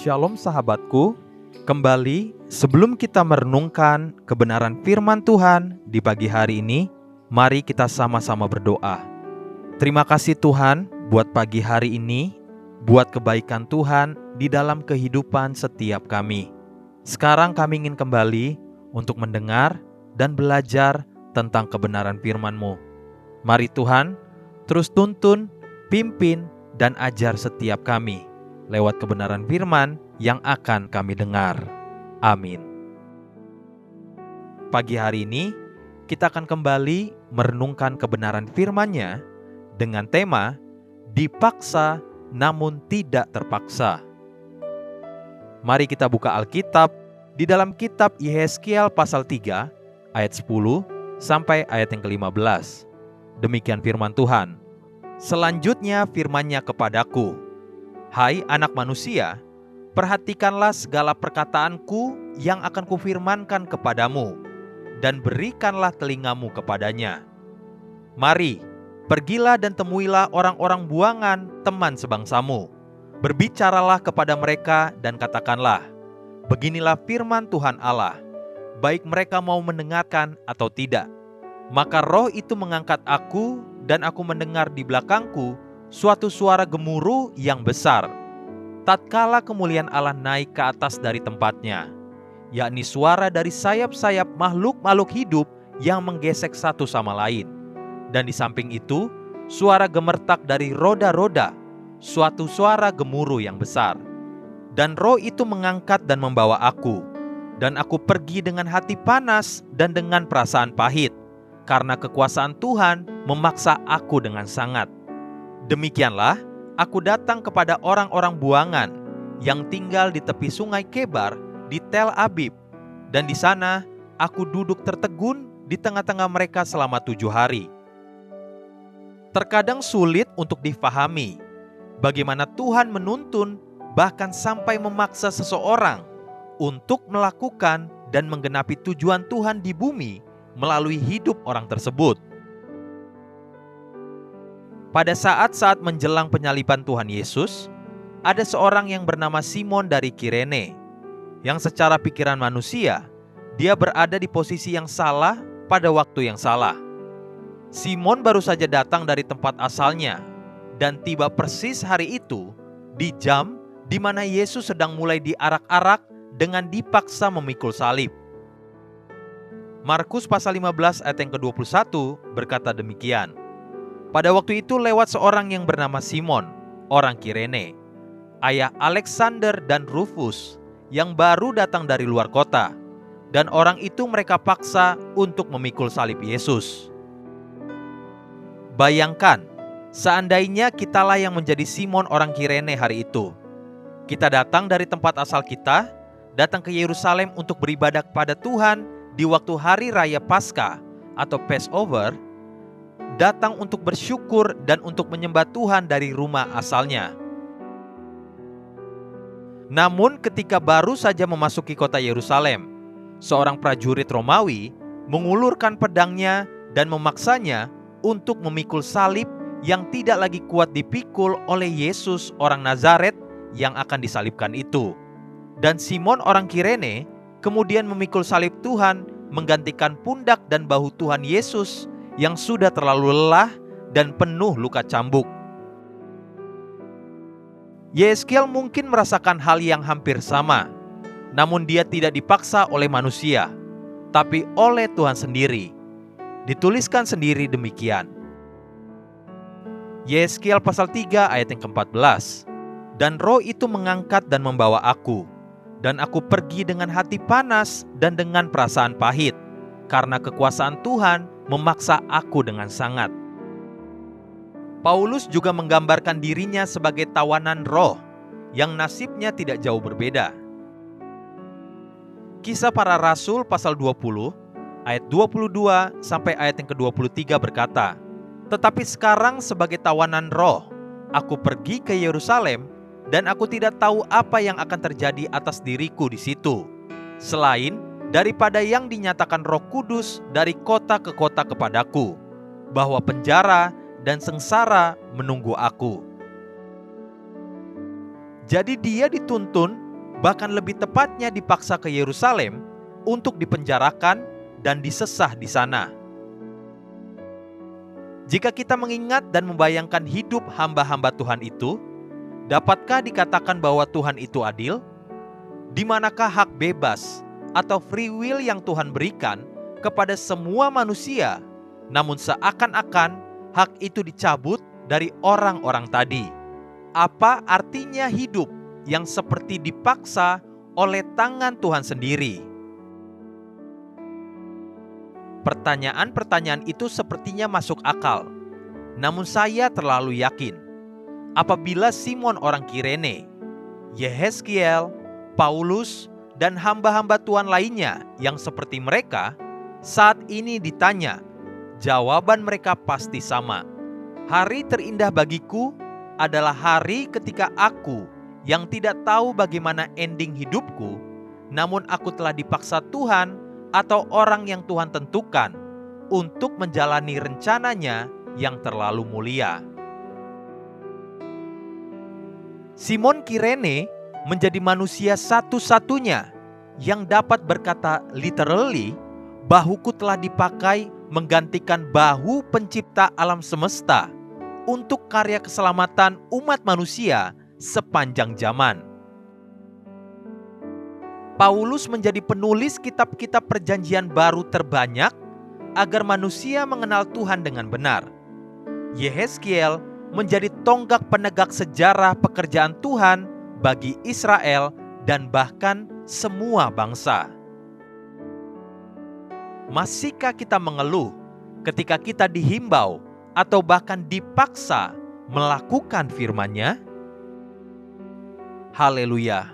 Shalom sahabatku, kembali sebelum kita merenungkan kebenaran firman Tuhan di pagi hari ini, mari kita sama-sama berdoa. Terima kasih Tuhan buat pagi hari ini, buat kebaikan Tuhan di dalam kehidupan setiap kami. Sekarang kami ingin kembali untuk mendengar dan belajar tentang kebenaran firman-Mu. Mari Tuhan, terus tuntun, pimpin, dan ajar setiap kami lewat kebenaran firman yang akan kami dengar. Amin. Pagi hari ini, kita akan kembali merenungkan kebenaran firman-Nya dengan tema dipaksa namun tidak terpaksa. Mari kita buka Alkitab di dalam kitab Yehezkiel pasal 3 ayat 10 sampai ayat yang ke-15. Demikian firman Tuhan. Selanjutnya firman-Nya kepadaku, hai anak manusia, perhatikanlah segala perkataanku yang akan kufirmankan kepadamu, dan berikanlah telingamu kepadanya. Mari, pergilah dan temuilah orang-orang buangan teman sebangsamu. Berbicaralah kepada mereka dan katakanlah, beginilah firman Tuhan Allah, baik mereka mau mendengarkan atau tidak. Maka roh itu mengangkat aku, dan aku mendengar di belakangku suatu suara gemuruh yang besar. Tatkala kemuliaan Allah naik ke atas dari tempatnya, yakni suara dari sayap-sayap makhluk-makhluk hidup yang menggesek satu sama lain. Dan di samping itu, suara gemertak dari roda-roda, suatu suara gemuruh yang besar. Dan roh itu mengangkat dan membawa aku, dan aku pergi dengan hati panas dan dengan perasaan pahit, karena kekuasaan Tuhan memaksa aku dengan sangat. Demikianlah, aku datang kepada orang-orang buangan yang tinggal di tepi sungai Kebar di Tel Abib, dan di sana aku duduk tertegun di tengah-tengah mereka selama 7 hari. Terkadang sulit untuk difahami bagaimana Tuhan menuntun bahkan sampai memaksa seseorang untuk melakukan dan menggenapi tujuan Tuhan di bumi melalui hidup orang tersebut. Pada saat-saat menjelang penyaliban Tuhan Yesus, ada seorang yang bernama Simon dari Kirene, yang secara pikiran manusia, dia berada di posisi yang salah pada waktu yang salah. Simon baru saja datang dari tempat asalnya, dan tiba persis hari itu, di jam di mana Yesus sedang mulai diarak-arak dengan dipaksa memikul salib. Markus pasal 15 ayat yang ke-21 berkata demikian. Pada waktu itu lewat seorang yang bernama Simon, orang Kirene, ayah Alexander dan Rufus, yang baru datang dari luar kota, dan orang itu mereka paksa untuk memikul salib Yesus. Bayangkan, seandainya kitalah yang menjadi Simon orang Kirene hari itu. Kita datang dari tempat asal kita, datang ke Yerusalem untuk beribadah kepada Tuhan di waktu hari raya Paskah atau Passover, datang untuk bersyukur dan untuk menyembah Tuhan dari rumah asalnya. Namun ketika baru saja memasuki kota Yerusalem, seorang prajurit Romawi mengulurkan pedangnya dan memaksanya untuk memikul salib yang tidak lagi kuat dipikul oleh Yesus orang Nazaret yang akan disalibkan itu. Dan Simon orang Kirene kemudian memikul salib Tuhan menggantikan pundak dan bahu Tuhan Yesus yang sudah terlalu lelah dan penuh luka cambuk. Yehezkiel mungkin merasakan hal yang hampir sama, namun dia tidak dipaksa oleh manusia, tapi oleh Tuhan sendiri. Dituliskan sendiri demikian. Yehezkiel pasal 3 ayat yang ke-14. Dan roh itu mengangkat dan membawa aku, dan aku pergi dengan hati panas dan dengan perasaan pahit, karena kekuasaan Tuhan memaksa aku dengan sangat. Paulus juga menggambarkan dirinya sebagai tawanan roh yang nasibnya tidak jauh berbeda. Kisah Para Rasul pasal 20 ayat 22 sampai ayat yang ke-23 berkata, tetapi sekarang sebagai tawanan roh, aku pergi ke Yerusalem dan aku tidak tahu apa yang akan terjadi atas diriku di situ, selain daripada yang dinyatakan Roh Kudus dari kota ke kota kepadaku, bahwa penjara dan sengsara menunggu aku. Jadi dia dituntun bahkan lebih tepatnya dipaksa ke Yerusalem untuk dipenjarakan dan disesah di sana. Jika kita mengingat dan membayangkan hidup hamba-hamba Tuhan itu, dapatkah dikatakan bahwa Tuhan itu adil? Di manakah hak bebas atau free will yang Tuhan berikan kepada semua manusia, namun seakan-akan hak itu dicabut dari orang-orang tadi? Apa artinya hidup yang seperti dipaksa oleh tangan Tuhan sendiri? Pertanyaan-pertanyaan itu sepertinya masuk akal, namun saya terlalu yakin apabila Simon orang Kirene, Yehezkiel, Paulus, dan hamba-hamba Tuhan lainnya yang seperti mereka saat ini ditanya, jawaban mereka pasti sama. Hari terindah bagiku adalah hari ketika aku yang tidak tahu bagaimana ending hidupku, namun aku telah dipaksa Tuhan atau orang yang Tuhan tentukan untuk menjalani rencananya yang terlalu mulia. Simon Kirene menjadi manusia satu-satunya yang dapat berkata literally, bahuku telah dipakai menggantikan bahu pencipta alam semesta untuk karya keselamatan umat manusia sepanjang zaman. Paulus menjadi penulis kitab-kitab perjanjian baru terbanyak agar manusia mengenal Tuhan dengan benar. Yehezkiel menjadi tonggak penegak sejarah pekerjaan Tuhan bagi Israel dan bahkan semua bangsa. Masihkah kita mengeluh ketika kita dihimbau atau bahkan dipaksa melakukan firman-Nya? Haleluya.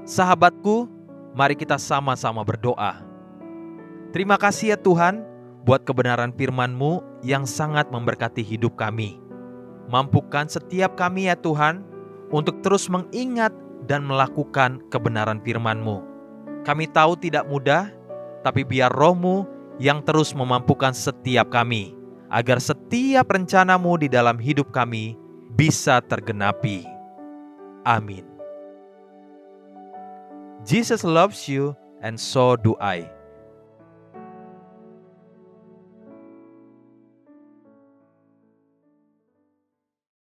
Sahabatku, mari kita sama-sama berdoa. Terima kasih ya Tuhan buat kebenaran firman-Mu yang sangat memberkati hidup kami. Mampukan setiap kami ya Tuhan untuk terus mengingat dan melakukan kebenaran firman-Mu. Kami tahu tidak mudah, tapi biar Roh-Mu yang terus memampukan setiap kami, agar setiap rencana-Mu di dalam hidup kami bisa tergenapi. Amin. Jesus loves you and so do I.